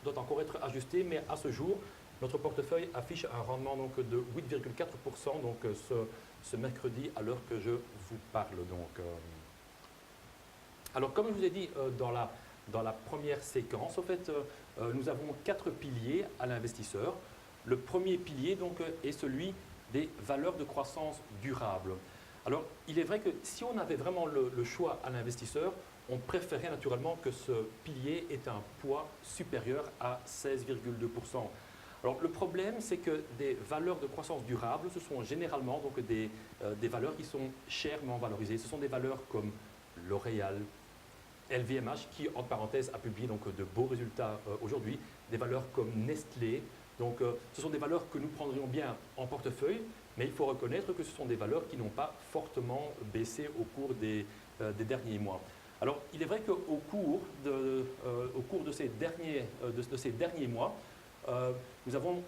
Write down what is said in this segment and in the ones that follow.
doit encore être ajusté, mais à ce jour, notre portefeuille affiche un rendement donc, de 8,4% donc, ce mercredi à l'heure que je vous parle. Donc, alors, comme je vous ai dit dans la première séquence, en fait, nous avons 4 piliers à l'investisseur. Le premier pilier donc, est celui des valeurs de croissance durable. Alors, il est vrai que si on avait vraiment le choix à l'investisseur, on préférait naturellement que ce pilier ait un poids supérieur à 16,2%. Alors, le problème, c'est que des valeurs de croissance durable, ce sont généralement donc, des valeurs qui sont chèrement valorisées. Ce sont des valeurs comme L'Oréal, LVMH, qui, entre parenthèses, a publié donc, de beaux résultats aujourd'hui, des valeurs comme Nestlé. Donc, ce sont des valeurs que nous prendrions bien en portefeuille, mais il faut reconnaître que ce sont des valeurs qui n'ont pas fortement baissé au cours des derniers mois. Alors, il est vrai qu'au cours de ces derniers mois, nous avons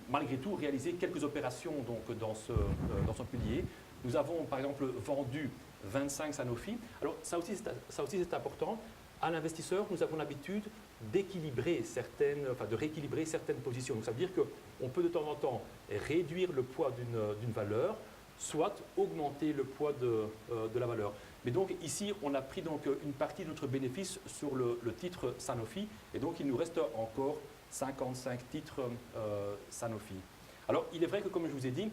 malgré tout réalisé quelques opérations donc, dans ce pilier. Nous avons par exemple vendu 25 Sanofi. Alors ça aussi c'est important. À l'investisseur, nous avons l'habitude d'équilibrer de rééquilibrer certaines positions. Donc ça veut dire qu'on peut de temps en temps réduire le poids d'une valeur, soit augmenter le poids de la valeur. Mais donc ici, on a pris donc une partie de notre bénéfice sur le titre Sanofi, et donc il nous reste encore 55 titres Sanofi. Alors il est vrai que comme je vous ai dit,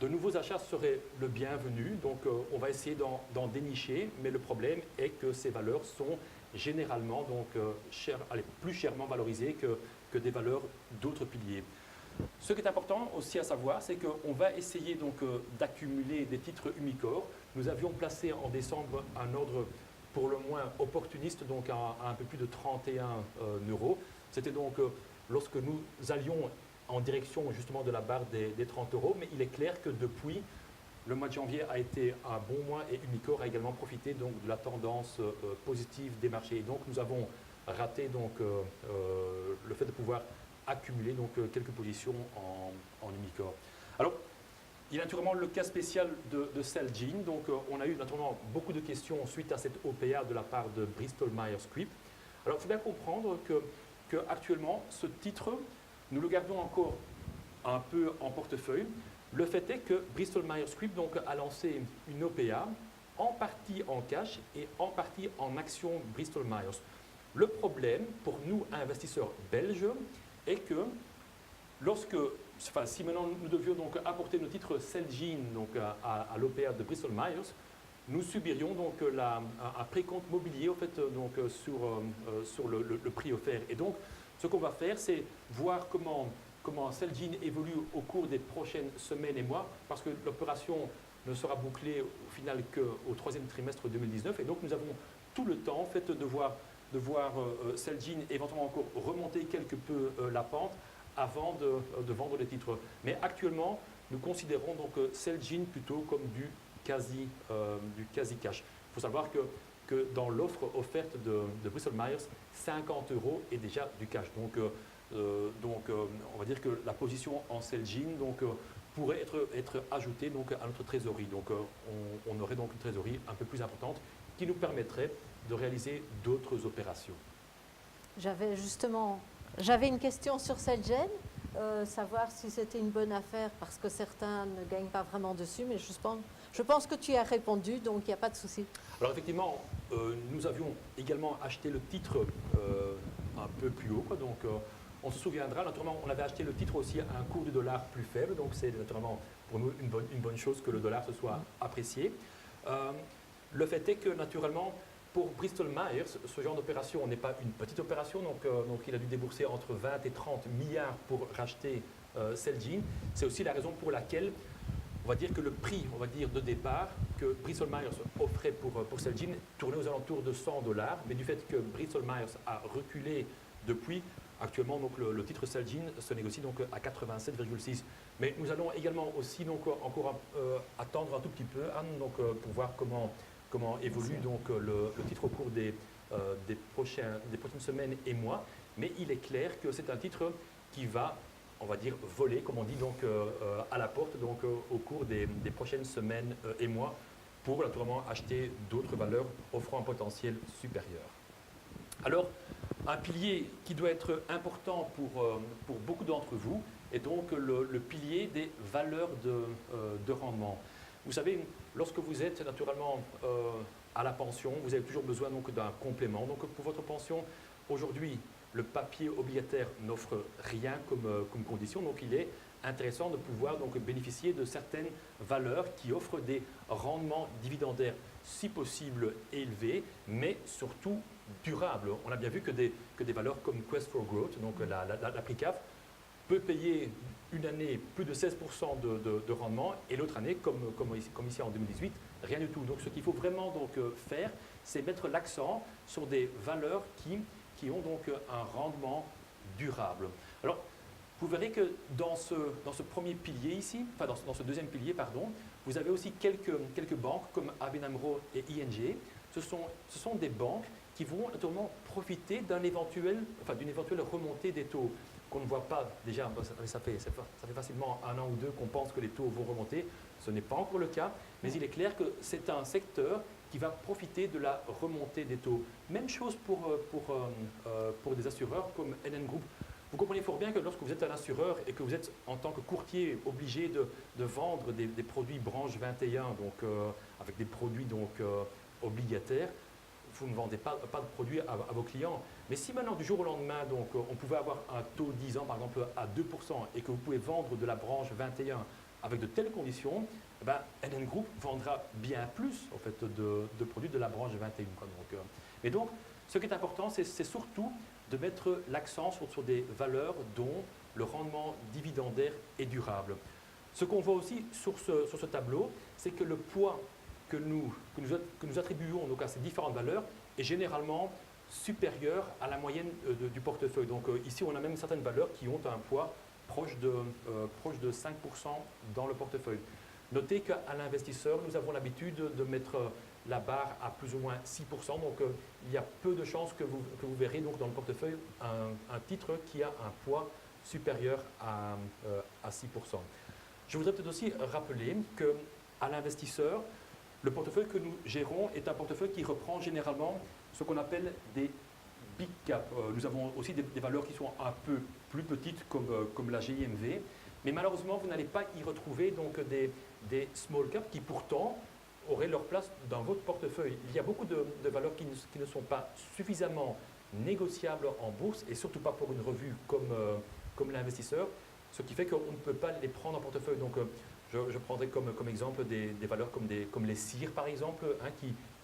de nouveaux achats seraient le bienvenu, donc on va essayer d'en dénicher, mais le problème est que ces valeurs sont généralement donc, plus chèrement valorisées que des valeurs d'autres piliers. Ce qui est important aussi à savoir, c'est qu'on va essayer donc d'accumuler des titres Umicore. Nous avions placé en décembre un ordre pour le moins opportuniste, donc à un peu plus de 31 euros. C'était donc lorsque nous allions en direction justement de la barre des 30 euros, mais il est clair que depuis, le mois de janvier a été un bon mois et Umicore a également profité donc, de la tendance positive des marchés. Et donc nous avons raté donc, le fait de pouvoir accumuler donc, quelques positions en Umicore. Alors, il y a naturellement le cas spécial de Celgene. Donc, on a eu naturellement beaucoup de questions suite à cette OPA de la part de Bristol Myers Squibb. Alors, il faut bien comprendre que actuellement, ce titre, nous le gardons encore un peu en portefeuille. Le fait est que Bristol Myers Squibb donc, a lancé une OPA, en partie en cash et en partie en actions Bristol Myers. Le problème pour nous, investisseurs belges, est que si maintenant nous devions donc apporter nos titres Celgene donc à l'OPA de Bristol Myers, nous subirions donc un précompte mobilier en fait, donc, sur le prix offert. Et donc, ce qu'on va faire, c'est voir comment Celgene évolue au cours des prochaines semaines et mois, parce que l'opération ne sera bouclée au final qu'au troisième trimestre 2019. Et donc, nous avons tout le temps en fait, de voir Celgene éventuellement encore remonter quelque peu la pente avant de vendre les titres. Mais actuellement, nous considérons donc Celgene plutôt comme du quasi cash. Il faut savoir que dans l'offre offerte de Bristol Myers, 50 euros est déjà du cash. Donc, on va dire que la position en Celgene pourrait être ajoutée donc, à notre trésorerie. Donc, on aurait donc une trésorerie un peu plus importante qui nous permettrait de réaliser d'autres opérations. J'avais une question sur Celgene, savoir si c'était une bonne affaire parce que certains ne gagnent pas vraiment dessus, mais je pense que tu y as répondu, donc il n'y a pas de souci. Alors effectivement, nous avions également acheté le titre un peu plus haut, quoi, donc on se souviendra, naturellement, on avait acheté le titre aussi à un cours du dollar plus faible, donc c'est naturellement pour nous une bonne chose que le dollar se soit apprécié. Le fait est que naturellement, pour Bristol Myers, ce genre d'opération n'est pas une petite opération, donc il a dû débourser entre 20 et 30 milliards pour racheter Celgene. C'est aussi la raison pour laquelle on va dire que le prix de départ que Bristol Myers offrait pour Celgene tournait aux alentours de 100 $, mais du fait que Bristol Myers a reculé depuis, actuellement donc, le titre Celgene se négocie donc à 87,6. Mais nous allons également aussi donc, encore attendre un tout petit peu, Anne, donc, pour voir comment évolue donc, le titre au cours des prochaines semaines et mois. Mais il est clair que c'est un titre qui va, on va dire, voler, comme on dit, donc, à la porte donc, au cours des prochaines semaines et mois pour naturellement acheter d'autres valeurs offrant un potentiel supérieur. Alors, Un pilier qui doit être important pour beaucoup d'entre vous est donc le pilier des valeurs de rendement. Vous savez, lorsque vous êtes naturellement à la pension, vous avez toujours besoin donc d'un complément. Donc pour votre pension, aujourd'hui, le papier obligataire n'offre rien comme condition, donc il est intéressant de pouvoir donc bénéficier de certaines valeurs qui offrent des rendements dividendaires si possible élevés, mais surtout durables. On a bien vu que des valeurs comme Quest for Growth, donc la PRICAF, peut payer une année plus de 16% de rendement et l'autre année, comme ici en 2018, rien du tout. Donc ce qu'il faut vraiment donc, faire, c'est mettre l'accent sur des valeurs qui ont donc un rendement durable. Alors, vous verrez que dans ce premier pilier ici, enfin dans ce deuxième pilier, pardon, vous avez aussi quelques banques comme ABN AMRO et ING. Ce sont des banques qui vont naturellement profiter d'une éventuelle remontée des taux qu'on ne voit pas déjà. Ça fait facilement 1 an ou 2 qu'on pense que les taux vont remonter. Ce n'est pas encore le cas, mais il est clair que c'est un secteur qui va profiter de la remontée des taux. Même chose pour des assureurs comme NN Group. Vous comprenez fort bien que lorsque vous êtes un assureur et que vous êtes en tant que courtier obligé de vendre des produits branche 21, donc avec des produits donc, obligataires, vous ne vendez pas de produits à vos clients. Mais si maintenant, du jour au lendemain, donc, on pouvait avoir un taux 10 ans, par exemple, à 2% et que vous pouvez vendre de la branche 21 avec de telles conditions, eh ben, NN Group vendra bien plus en fait, de produits de la branche 21. Quoi. Donc, mais donc, ce qui est important, c'est surtout de mettre l'accent sur des valeurs dont le rendement dividendaire est durable. Ce qu'on voit aussi sur ce tableau, c'est que le poids que nous attribuons donc à ces différentes valeurs est généralement supérieur à la moyenne du portefeuille. Donc ici, on a même certaines valeurs qui ont un poids proche de 5% dans le portefeuille. Notez qu'à l'investisseur, nous avons l'habitude de mettre la barre à plus ou moins 6%. Donc il y a peu de chances que vous verrez donc, dans le portefeuille un titre qui a un poids supérieur à 6%. Je voudrais peut-être aussi rappeler qu'à l'investisseur, le portefeuille que nous gérons est un portefeuille qui reprend généralement ce qu'on appelle des big cap. Nous avons aussi des valeurs qui sont un peu plus petites comme la GIMV, mais malheureusement, vous n'allez pas y retrouver donc, des small cap qui pourtant auraient leur place dans votre portefeuille. Il y a beaucoup de valeurs qui ne sont pas suffisamment négociables en bourse et surtout pas pour une revue comme l'investisseur, ce qui fait qu'on ne peut pas les prendre en portefeuille. Donc, je prendrai comme exemple des valeurs comme les CIR, par exemple, hein,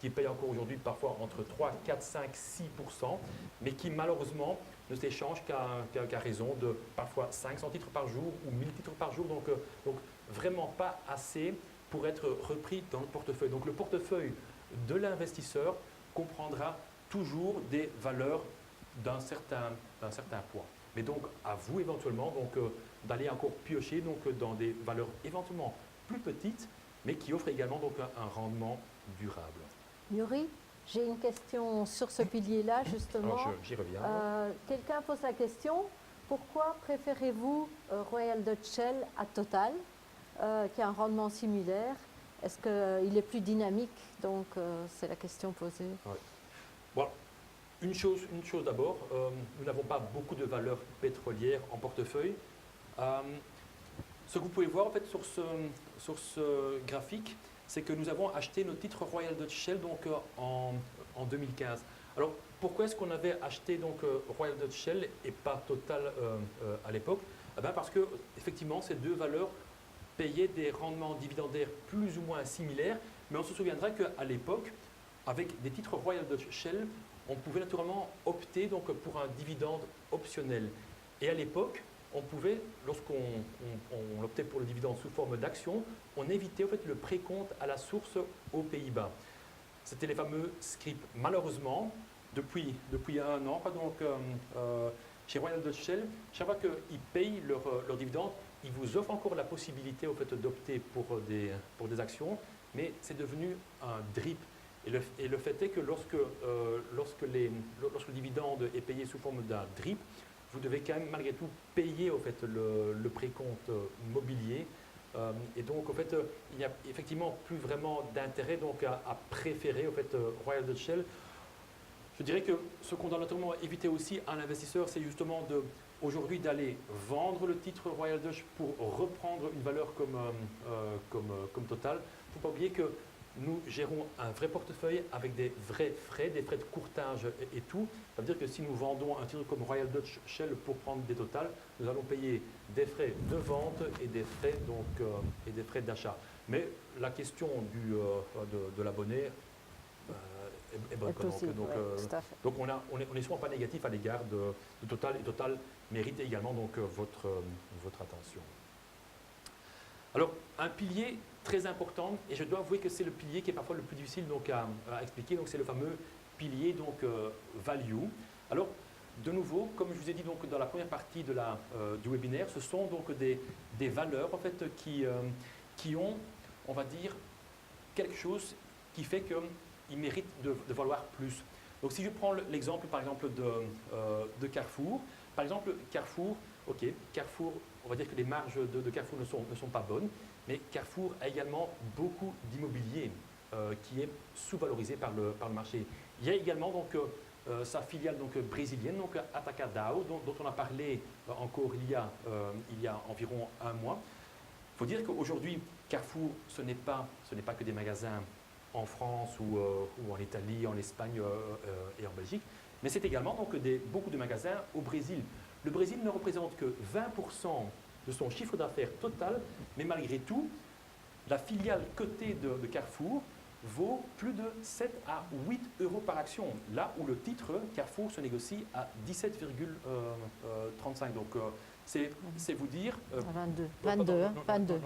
qui payent encore aujourd'hui parfois entre 3, 4, 5, 6%, mais qui malheureusement ne s'échangent qu'à raison de parfois 500 titres par jour ou 1000 titres par jour. Donc vraiment pas assez pour être repris dans le portefeuille. Donc le portefeuille de l'investisseur comprendra toujours des valeurs d'un certain poids. Mais donc à vous éventuellement d'aller encore piocher dans des valeurs éventuellement plus petites, mais qui offrent également donc, un rendement durable. Yuri, j'ai une question sur ce pilier-là, justement. J'y reviens. Quelqu'un pose la question, pourquoi préférez-vous Royal Dutch Shell à Total, qui a un rendement similaire? Est-ce qu'il est plus dynamique? Donc, c'est la question posée. Ouais. Bon, une chose d'abord, nous n'avons pas beaucoup de valeurs pétrolières en portefeuille. Ce que vous pouvez voir en fait, sur ce graphique, c'est que nous avons acheté nos titres Royal Dutch Shell donc, en 2015. Alors, pourquoi est-ce qu'on avait acheté donc, Royal Dutch Shell et pas Total à l'époque? Parce que, effectivement, ces deux valeurs payaient des rendements dividendaires plus ou moins similaires, mais on se souviendra qu'à l'époque, avec des titres Royal Dutch Shell, on pouvait naturellement opter donc, pour un dividende optionnel. Et à l'époque, on pouvait, lorsqu'on optait pour le dividende sous forme d'action, on évitait en fait, le précompte à la source aux Pays-Bas. C'était les fameux scrip. Malheureusement, depuis 1 an, donc, chez Royal Dutch Shell, chaque fois qu'ils payent leur dividende, ils vous offrent encore la possibilité en fait, d'opter pour des actions, mais c'est devenu un DRIP. Et le fait est que lorsque le dividende est payé sous forme d'un DRIP, vous devez quand même malgré tout payer au fait, le précompte mobilier. Et donc, en fait, il n'y a effectivement plus vraiment d'intérêt donc, à préférer au fait, Royal Dutch Shell. Je dirais que ce qu'on doit notamment éviter aussi à l'investisseur, c'est justement aujourd'hui d'aller vendre le titre Royal Dutch pour reprendre une valeur comme Total. Il ne faut pas oublier que nous gérons un vrai portefeuille avec des vrais frais, des frais de courtage et tout. Ça veut dire que si nous vendons un titre comme Royal Dutch Shell pour prendre des Total, nous allons payer des frais de vente et des frais d'achat. Mais la question de l'abonné est bonne. Donc on est souvent pas négatif à l'égard de Total, et Total mérite également donc votre attention. Alors un pilier très important, et je dois avouer que c'est le pilier qui est parfois le plus difficile donc à expliquer, donc c'est le fameux pilier donc value. Alors de nouveau, comme je vous ai dit donc dans la première partie du webinaire, ce sont donc des valeurs en fait qui ont, on va dire, quelque chose qui fait qu'ils méritent de valoir plus. Donc si je prends l'exemple par exemple de Carrefour, par exemple Carrefour, ok, Carrefour, on va dire que les marges de Carrefour ne sont pas bonnes, mais Carrefour a également beaucoup d'immobilier qui est sous-valorisé par le marché. Il y a également donc sa filiale donc brésilienne, donc Atacadão, dont on a parlé encore il y a environ un mois. Il faut dire qu'aujourd'hui, Carrefour, ce n'est pas que des magasins en France ou en Italie, en Espagne et en Belgique, mais c'est également donc beaucoup de magasins au Brésil. Le Brésil ne représente que 20% de son chiffre d'affaires total, mais malgré tout, la filiale cotée de Carrefour vaut plus de 7 à 8 euros par action, là où le titre Carrefour se négocie à 17,35. Donc c'est vous dire… 22,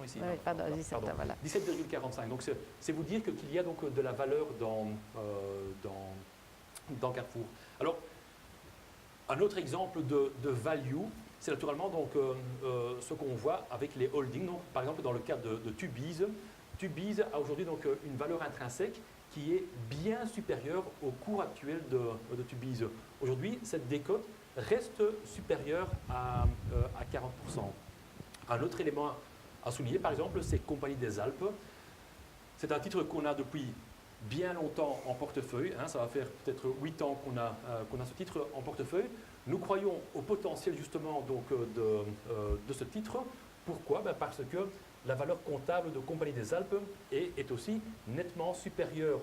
ici, oui, pardon, 17, voilà. 17,45. Donc c'est vous dire qu'il y a donc de la valeur dans Carrefour. Alors, un autre exemple de value, c'est naturellement donc, ce qu'on voit avec les holdings. Donc, par exemple, dans le cas de Tubize, Tubize a aujourd'hui donc une valeur intrinsèque qui est bien supérieure au cours actuel de Tubize. Aujourd'hui, cette décote reste supérieure à 40%. Un autre élément à souligner, par exemple, c'est Compagnie des Alpes. C'est un titre qu'on a depuis bien longtemps en portefeuille. Ça va faire peut-être 8 ans qu'on a ce titre en portefeuille. Nous croyons au potentiel justement donc, de ce titre. Pourquoi? Parce que la valeur comptable de Compagnie des Alpes est aussi nettement supérieure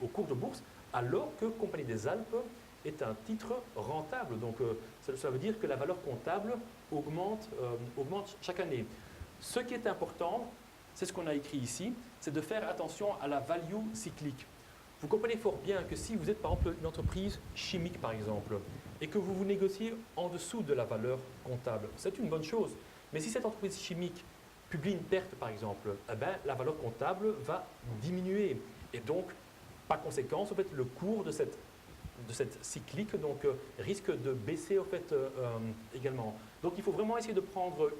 au cours de bourse, alors que Compagnie des Alpes est un titre rentable. Donc ça veut dire que la valeur comptable augmente chaque année. Ce qui est important, c'est ce qu'on a écrit ici, c'est de faire attention à la value cyclique. Vous comprenez fort bien que si vous êtes par exemple une entreprise chimique par exemple, et que vous négociez en dessous de la valeur comptable, c'est une bonne chose. Mais si cette entreprise chimique publie une perte par exemple, la valeur comptable va diminuer. Et donc, par conséquent, en fait, le cours de cette cyclique donc, risque de baisser en fait, également. Donc il faut vraiment essayer de prendre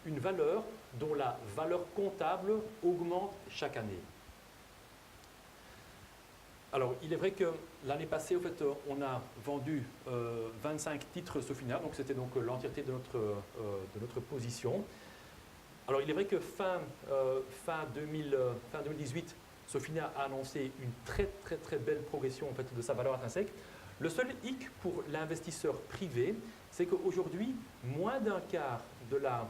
une valeur dont la valeur comptable augmente chaque année. Alors, il est vrai que l'année passée, en fait, on a vendu 25 titres Sofina, donc c'était donc l'entièreté de notre position. Alors, il est vrai que fin 2018, Sofina a annoncé une très belle progression en fait, de sa valeur intrinsèque. Le seul hic pour l'investisseur privé, c'est qu'aujourd'hui, moins d'un quart de la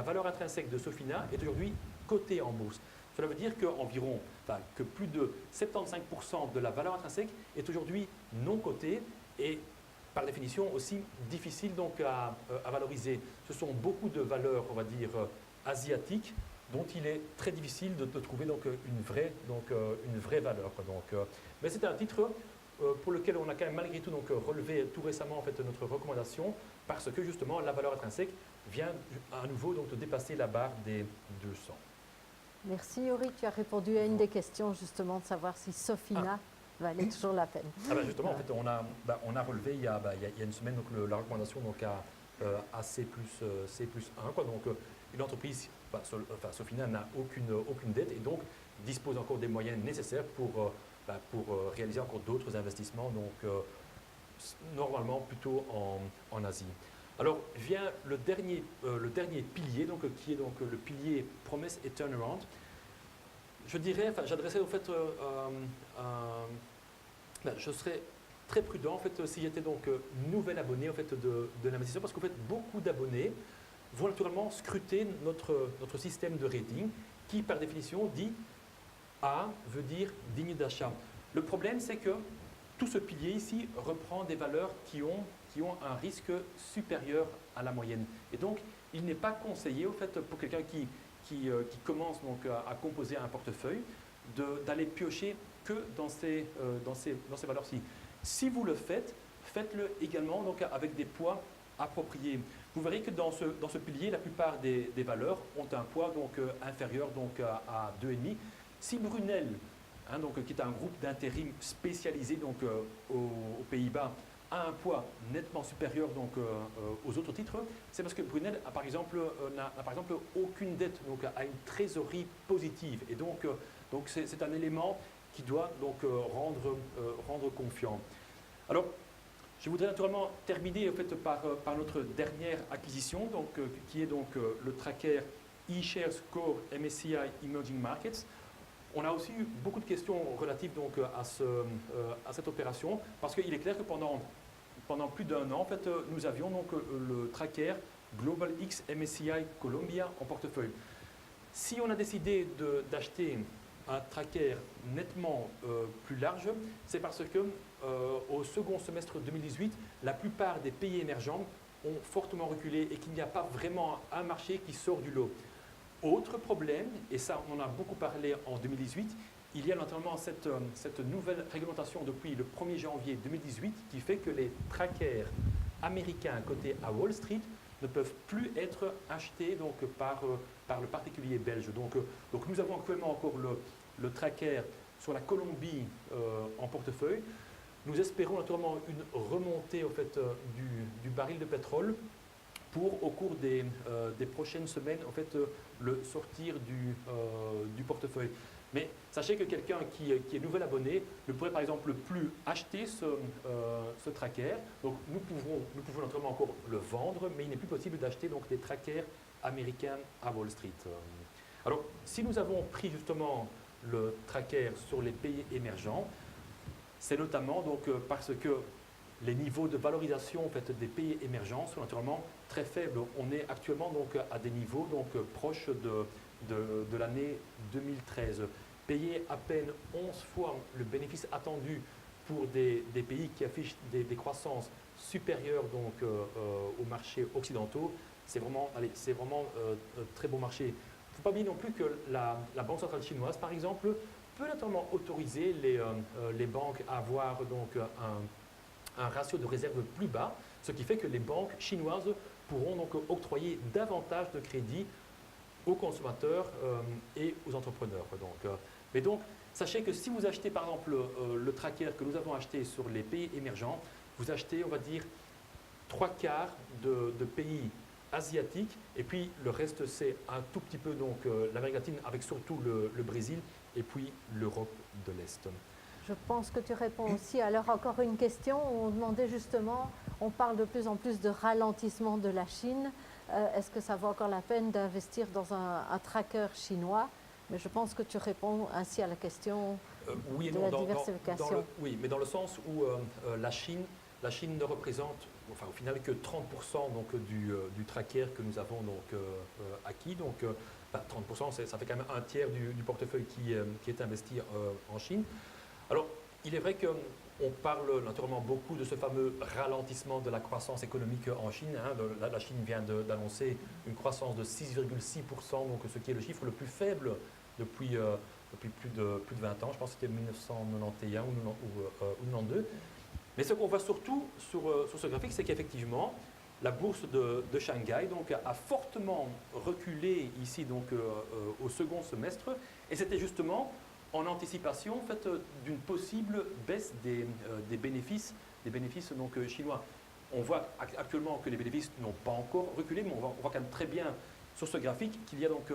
valeur intrinsèque de Sofina est aujourd'hui cotée en bourse. Cela veut dire que plus de 75% de la valeur intrinsèque est aujourd'hui non cotée et par définition aussi difficile donc à valoriser. Ce sont beaucoup de valeurs, on va dire, asiatiques dont il est très difficile de trouver donc, une vraie valeur. Mais c'est un titre pour lequel on a quand même malgré tout donc, relevé tout récemment en fait, notre recommandation parce que justement la valeur intrinsèque vient à nouveau donc, de dépasser la barre des 200. Merci Yuri, tu as répondu à une des questions justement de savoir si Sofina valait toujours la peine. Justement, en fait, on a relevé il y a une semaine donc, la recommandation donc, à C+1. Donc, une entreprise, Sofina n'a aucune dette et donc dispose encore des moyens nécessaires pour réaliser encore d'autres investissements, donc normalement plutôt en Asie. Alors vient le dernier pilier, donc, qui est donc le pilier promesse et turnaround. Je dirais, j'adresserais au fait, je serais très prudent en fait, si j'étais donc nouvel abonné en fait, de l'investisseur, parce qu'en fait, beaucoup d'abonnés vont naturellement scruter notre système de rating qui, par définition, dit A veut dire digne d'achat. Le problème, c'est que tout ce pilier ici reprend des valeurs qui ont un risque supérieur à la moyenne. Et donc, il n'est pas conseillé, au fait, pour quelqu'un qui commence donc à composer un portefeuille, d'aller piocher que dans ces valeurs-ci. Si vous le faites, faites-le également donc, avec des poids appropriés. Vous verrez que dans ce pilier, la plupart des valeurs ont un poids donc, inférieur donc, à 2,5. Si Brunel, donc, qui est un groupe d'intérim spécialisé donc, aux Pays-Bas, a un poids nettement supérieur donc, aux autres titres, c'est parce que Brunel n'a par exemple aucune dette, donc a une trésorerie positive. Et donc c'est un élément qui doit donc rendre confiant. Alors, je voudrais naturellement terminer en fait, par notre dernière acquisition, donc, qui est donc le tracker eShares Core MSCI Emerging Markets. On a aussi eu beaucoup de questions relatives donc, à cette opération, parce qu'il est clair que pendant plus d'un an, en fait, nous avions donc le tracker Global X MSCI Colombia en portefeuille. Si on a décidé d'acheter un tracker nettement plus large, c'est parce que au second semestre 2018, la plupart des pays émergents ont fortement reculé et qu'il n'y a pas vraiment un marché qui sort du lot. Autre problème, et ça on en a beaucoup parlé en 2018, il y a notamment cette nouvelle réglementation depuis le 1er janvier 2018 qui fait que les trackers américains cotés à Wall Street ne peuvent plus être achetés donc, par le particulier belge. Donc nous avons actuellement encore le tracker sur la Colombie en portefeuille. Nous espérons naturellement une remontée au fait, du baril de pétrole pour, au cours des prochaines semaines, en fait, le sortir du portefeuille. Mais sachez que quelqu'un qui est nouvel abonné ne pourrait par exemple plus acheter ce tracker. Donc nous pouvons naturellement encore le vendre, mais il n'est plus possible d'acheter donc des trackers américains à Wall Street. Alors si nous avons pris justement le tracker sur les pays émergents, c'est notamment donc, parce que les niveaux de valorisation en fait, des pays émergents sont naturellement très faibles. On est actuellement donc, à des niveaux donc, proches de l'année 2013. Payer à peine 11 fois le bénéfice attendu pour des pays qui affichent des croissances supérieures donc, aux marchés occidentaux, c'est vraiment un très beau marché. Il ne faut pas oublier non plus que la Banque centrale chinoise, par exemple, peut notamment autoriser les banques à avoir donc, un ratio de réserve plus bas, ce qui fait que les banques chinoises pourront donc octroyer davantage de crédits aux consommateurs et aux entrepreneurs. Mais donc, sachez que si vous achetez par exemple le tracker que nous avons acheté sur les pays émergents, vous achetez, on va dire, 3/4 de pays asiatiques, et puis le reste c'est un tout petit peu donc l'Amérique latine avec surtout le Brésil et puis l'Europe de l'Est. Je pense que tu réponds aussi. Alors encore une question, on demandait justement, on parle de plus en plus de ralentissement de la Chine. Est-ce que ça vaut encore la peine d'investir dans un tracker chinois? Mais je pense que tu réponds ainsi à la question oui et de non, la diversification. oui, mais dans le sens où la Chine ne représente enfin, au final que 30% donc, du tracker que nous avons donc, acquis. Donc 30%, ça fait quand même un tiers du portefeuille qui est investi en Chine. Alors, il est vrai qu'on parle naturellement beaucoup de ce fameux ralentissement de la croissance économique en Chine. La Chine vient d'annoncer une croissance de 6,6%, donc ce qui est le chiffre le plus faible depuis plus de 20 ans. Je pense que c'était 1991 ou 92. Mais ce qu'on voit surtout sur ce graphique, c'est qu'effectivement, la bourse de Shanghai donc, a fortement reculé ici donc, au second semestre. Et c'était justement en anticipation en fait, d'une possible baisse des bénéfices donc, chinois. On voit actuellement que les bénéfices n'ont pas encore reculé, mais on voit quand même très bien sur ce graphique qu'il y a donc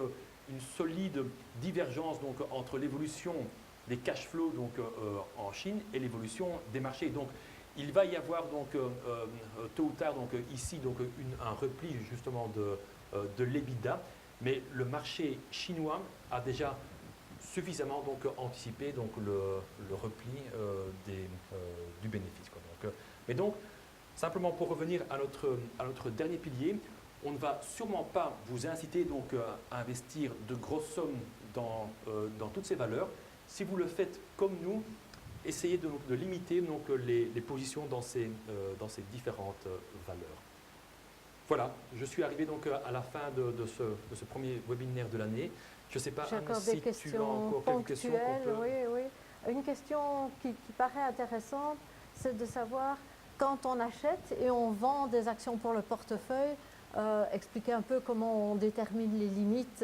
une solide divergence donc, entre l'évolution des cash flows donc, en Chine et l'évolution des marchés. Donc, il va y avoir donc, tôt ou tard donc, ici donc, un repli justement de l'EBITDA, mais le marché chinois a déjà suffisamment donc, anticiper donc, le repli du bénéfice, quoi. Donc, mais donc, simplement pour revenir à notre dernier pilier, on ne va sûrement pas vous inciter donc, à investir de grosses sommes dans toutes ces valeurs. Si vous le faites comme nous, essayez de limiter donc, les positions dans ces différentes valeurs. Voilà, je suis arrivé donc à la fin de ce premier webinaire de l'année. Je ne sais pas, J'ai Anne, encore si des tu as questions encore quelques questions ponctuelles. qu'on peut... Oui, oui. Une question qui paraît intéressante, c'est de savoir quand on achète et on vend des actions pour le portefeuille, expliquer un peu comment on détermine les limites.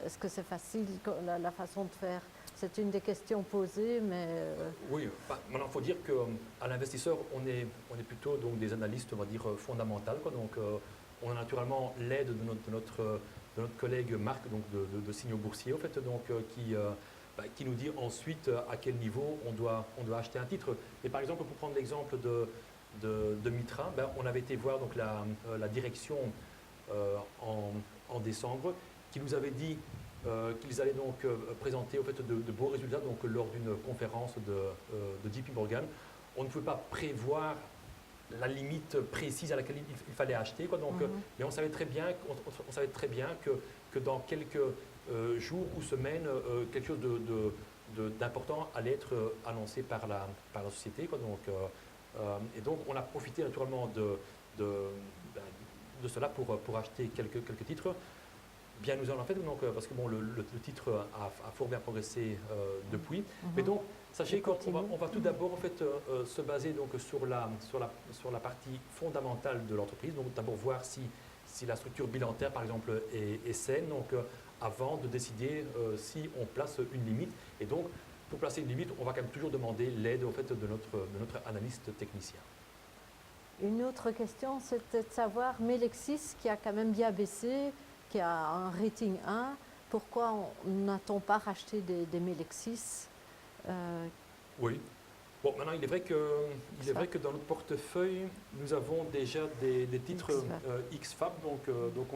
Est-ce que c'est facile, la façon de faire? C'est une des questions posées, mais... Oui, maintenant il faut dire qu'à l'investisseur, on est plutôt donc, des analystes, on va dire, fondamentales, quoi. Donc, on a naturellement l'aide de notre collègue Marc donc de Signaux Boursiers, en fait, donc, qui nous dit ensuite à quel niveau on doit acheter un titre. Et par exemple, pour prendre l'exemple de Mitra, on avait été voir donc, la direction en décembre, qui nous avait dit qu'ils allaient donc présenter au fait, de beaux résultats donc, lors d'une conférence de JP Morgan. On ne pouvait pas prévoir la limite précise à laquelle il fallait acheter, quoi. Donc, mais on savait très bien que dans quelques jours ou semaines, quelque chose d'important allait être annoncé par la société, quoi. Donc, et donc, on a profité naturellement de cela pour acheter quelques titres. Bien nous en fait, donc, parce que bon, le titre a fort bien progressé depuis. Mais donc, sachez qu'on va tout d'abord en fait, se baser donc, sur la partie fondamentale de l'entreprise. Donc d'abord voir si la structure bilantaire, par exemple, est saine, donc, avant de décider si on place une limite. Et donc, pour placer une limite, on va quand même toujours demander l'aide en fait, de notre analyste technicien. Une autre question, c'était de savoir, Melexis, qui a quand même bien baissé, qui a un rating 1, pourquoi n'a-t-on pas racheté des Melexis Oui. Bon, maintenant, il est vrai que dans notre portefeuille, nous avons déjà des titres XFAB. Donc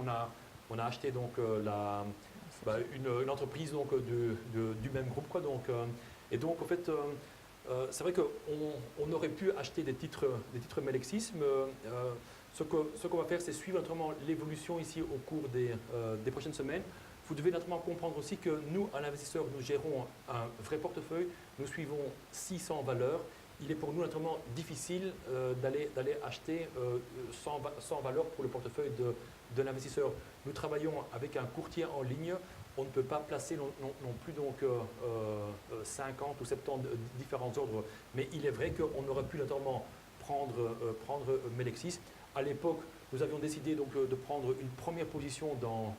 on a acheté donc, une entreprise donc, du même groupe, quoi. Donc, et donc, en fait, c'est vrai qu'on aurait pu acheter des titres Melexis, mais ce qu'on va faire, c'est suivre naturellement l'évolution ici au cours des prochaines semaines. Vous devez naturellement comprendre aussi que nous, à l'investisseur, nous gérons un vrai portefeuille. Nous suivons 600 valeurs. Il est pour nous naturellement difficile d'aller acheter 100 valeurs pour le portefeuille de l'investisseur. Nous travaillons avec un courtier en ligne. On ne peut pas placer non plus donc, 50 ou 70 différents ordres. Mais il est vrai qu'on aurait pu naturellement prendre Melexis. À l'époque, nous avions décidé donc, de prendre une première position dans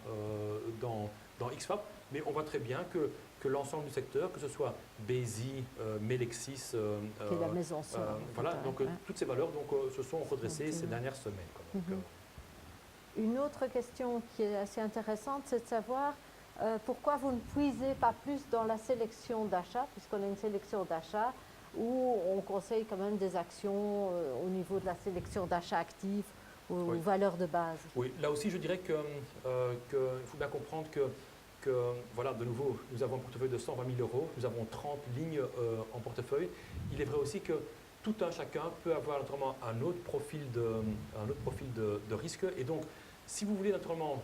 XFAB, mais on voit très bien que l'ensemble du secteur, que ce soit Besi, Melexis, qui est la maison sœur, voilà, donc toutes ces valeurs donc, se sont redressées ces dernières semaines. Donc, une autre question qui est assez intéressante, c'est de savoir pourquoi vous ne puisez pas plus dans la sélection d'achat, puisqu'on a une sélection d'achat où on conseille quand même des actions au niveau de la sélection d'achat actifs ou valeurs de base. Oui, là aussi je dirais qu'il faut bien comprendre que, voilà, de nouveau, nous avons un portefeuille de 120 000 €, nous avons 30 lignes en portefeuille. Il est vrai aussi que tout un chacun peut avoir naturellement un autre profil de risque. Et donc, si vous voulez naturellement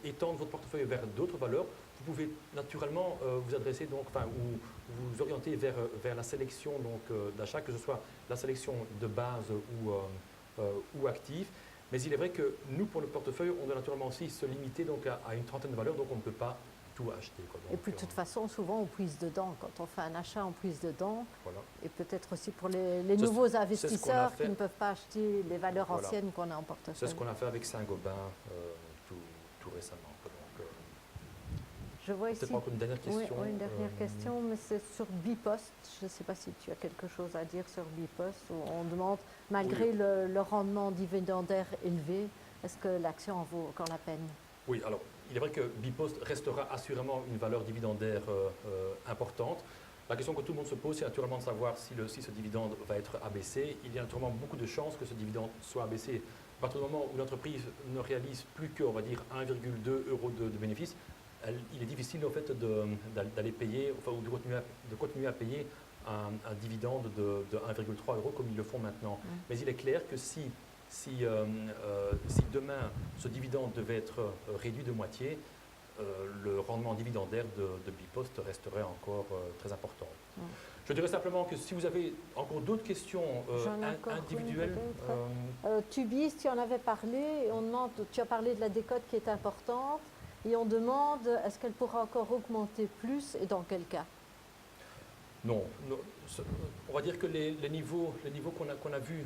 étendre votre portefeuille vers d'autres valeurs, vous pouvez naturellement vous adresser donc, ou vous orienter vers la sélection d'achat, que ce soit la sélection de base ou active. Mais il est vrai que nous, pour le portefeuille, on doit naturellement aussi se limiter donc, à une trentaine de valeurs, donc on ne peut pas tout acheter, quoi. Donc, et puis de toute façon, souvent on puise dedans. Quand on fait un achat, on puise dedans. Voilà. Et peut-être aussi pour les nouveaux investisseurs qui ne peuvent pas acheter les valeurs anciennes qu'on a en portefeuille. C'est ce qu'on a fait avec Saint-Gobain tout récemment. Donc, je vois ici une dernière question. Oui, une dernière question, mais c'est sur Bipost. Je ne sais pas si tu as quelque chose à dire sur Bipost, où on demande, malgré le rendement dividendaire élevé, est-ce que l'action en vaut encore la peine? Oui, alors il est vrai que Bipost restera assurément une valeur dividendaire importante. La question que tout le monde se pose, c'est naturellement de savoir si ce dividende va être abaissé. Il y a naturellement beaucoup de chances que ce dividende soit abaissé. À partir du moment où l'entreprise ne réalise plus que, on va dire, 1,2 € de bénéfices, il est difficile en fait d'aller payer, enfin, ou de continuer à payer un dividende de 1,3 € comme ils le font maintenant. Mais il est clair que si demain ce dividende devait être réduit de moitié, le rendement dividendaire de Bipost resterait encore très important. Je dirais simplement que si vous avez encore d'autres questions individuelles. Tubis, tu en avais parlé, et on demande, tu as parlé de la décote qui est importante, et on demande est-ce qu'elle pourra encore augmenter plus et dans quel cas? Non, on va dire que les niveaux qu'on a vus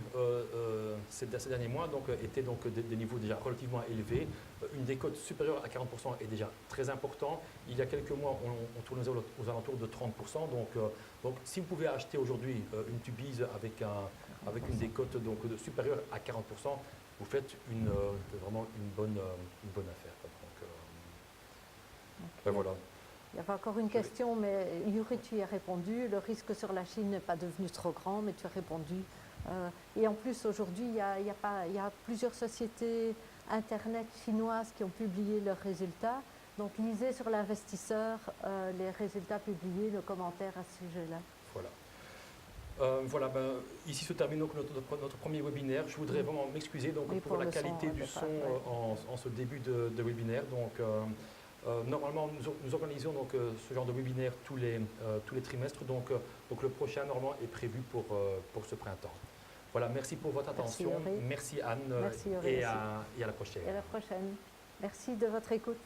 ces derniers mois étaient donc des niveaux déjà relativement élevés. Une décote supérieure à 40% est déjà très important. Il y a quelques mois, on tournait aux alentours de 30%. Donc si vous pouvez acheter aujourd'hui une Tubise avec une décote supérieure à 40%, vous faites vraiment une bonne affaire. Ben voilà. Il y avait encore une question, mais Yuri, tu y as répondu. Le risque sur la Chine n'est pas devenu trop grand, mais tu as répondu. Et en plus, aujourd'hui, il y a plusieurs sociétés Internet chinoises qui ont publié leurs résultats. Donc, lisez sur l'investisseur les résultats publiés, le commentaire à ce sujet-là. Voilà. Ici se termine donc notre premier webinaire. Je voudrais vraiment m'excuser pour la qualité du son en ce début de webinaire. Normalement, nous organisons ce genre de webinaire tous les trimestres. Donc le prochain, normalement, est prévu pour ce printemps. Voilà, merci pour votre attention. Merci Anne. Merci, et à la prochaine. Et à la prochaine. Merci de votre écoute.